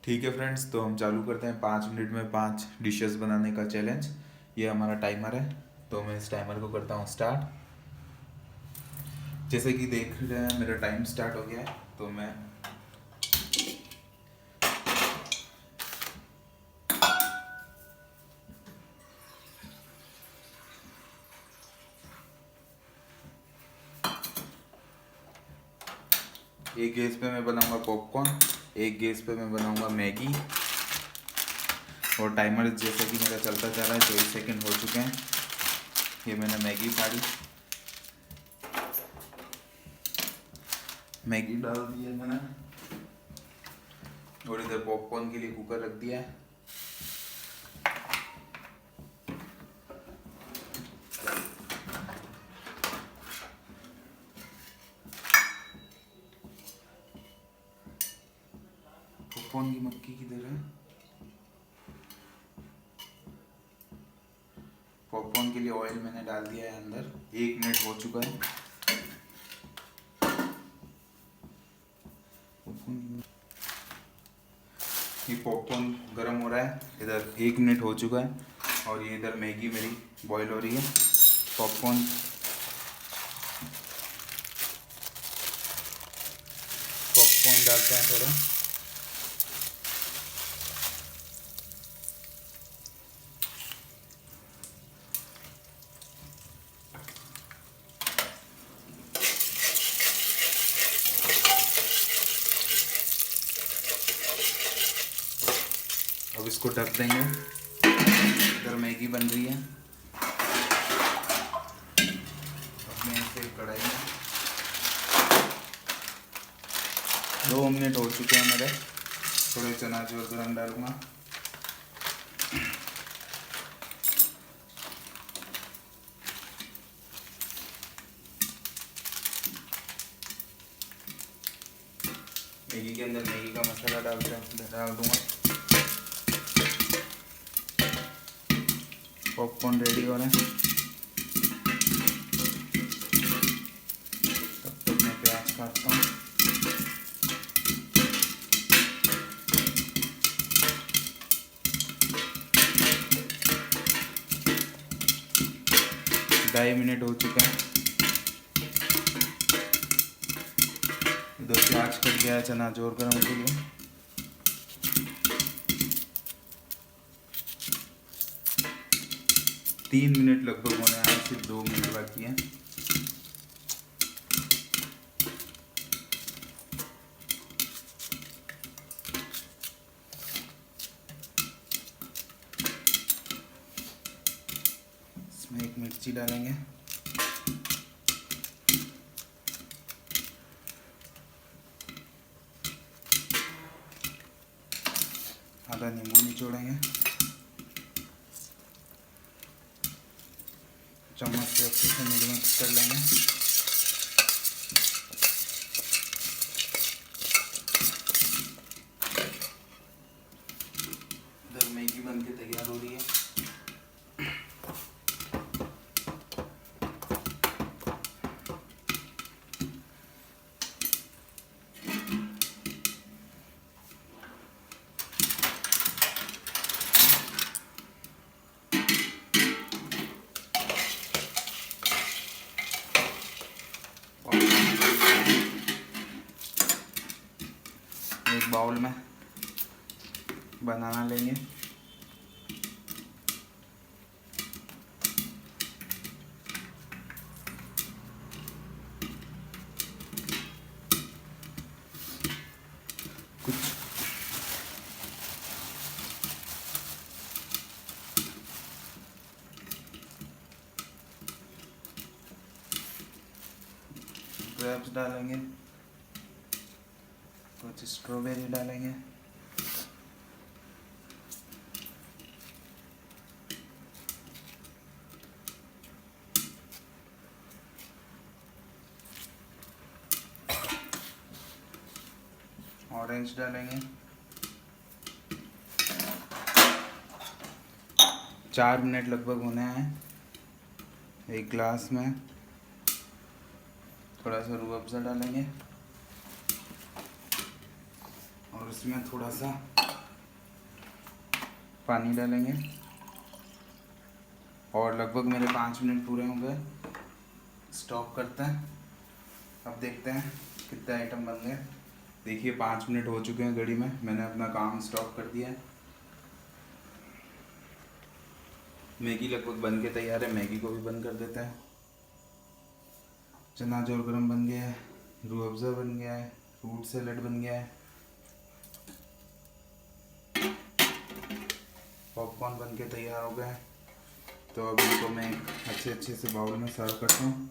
ठीक है फ्रेंड्स, तो हम चालू करते हैं 5 मिनट में 5 डिशेस बनाने का चैलेंज। ये हमारा टाइमर है, तो मैं इस टाइमर को करता हूँ स्टार्ट। जैसे कि देख रहे हैं मेरा टाइम स्टार्ट हो गया है। तो मैं एक गैस पे मैं बनाऊंगा पॉपकॉर्न, एक गैस पे मैं बनाऊंगा मैगी। और टाइमर जैसे कि मेरा चलता जा रहा है, 24 सेकंड हो चुके हैं। ये मैंने मैगी फाड़ी, मैगी डाल दी है मैंने, और इधर पॉपकॉर्न के लिए कुकर रख दिया है। पॉपकॉर्न की मक्खी किधर है? पॉपकॉर्न के लिए ऑयल मैंने डाल दिया है अंदर। 1 मिनट हो चुका है। ये पॉपकॉर्न गर्म हो रहा है, इधर 1 मिनट हो चुका है। और ये इधर मैगी मेरी बॉईल हो रही है। पॉपकॉर्न पॉपकॉर्न डालते हैं थोड़ा। अब इसको ढक देंगे। इधर मैगी बन रही है। अब मैं इसे कढ़ाई में 2 मिनट हो चुके हैं मेरे। थोड़े चनाचूर गरम डालूंगा। मैगी के अंदर मैगी का मसाला डाल दूंगा। पॉपकॉर्न रेडी हो रहे हैं। तब तक मैं प्याज काटता हूँ। ढाई मिनट हो चुके हैं। इधर प्याज कट गया है चनाचूर गरम के लिए। तीन मिनट लगभग होने आए, सिर्फ 2 मिनट बाकी है। इसमें एक मिर्ची डालेंगे, आधा नींबू निचोड़ेंगे। चम्मच से अच्छे से मिक्स कर लेंगे। इधर मैगी बन के तैयार हो रही है। एक बाउल में बनाना लेंगे। कुछ ग्रेप्स डालेंगे, कुछ स्ट्रॉबेरी डालेंगे, ऑरेंज डालेंगे। 4 मिनट लगभग होने हैं। एक ग्लास में थोड़ा सा रूह अफ़ज़ा डालेंगे और उसमें थोड़ा सा पानी डालेंगे और लगभग मेरे 5 मिनट पूरे हो गए। स्टॉप करते हैं। अब देखते हैं कितने आइटम बन गए। देखिए 5 मिनट हो चुके हैं घड़ी में, मैंने अपना काम स्टॉप कर दिया है। मैगी लगभग बन के तैयार है, मैगी को भी बंद कर देते हैं। चना जोर गरम बन गया है, रूह अफ़ज़ा बन गया है, फ्रूट सैलड बन गया है, पॉपकॉर्न बन के तैयार हो गए हैं। तो अब इनको मैं अच्छे से बाउल में सर्व करता हूँ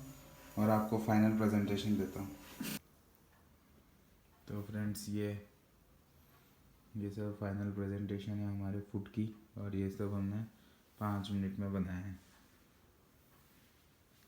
और आपको फाइनल प्रेजेंटेशन देता हूँ। तो फ्रेंड्स ये सब फाइनल प्रेजेंटेशन है हमारे फूड की, और ये सब हमने 5 मिनट में बनाया है।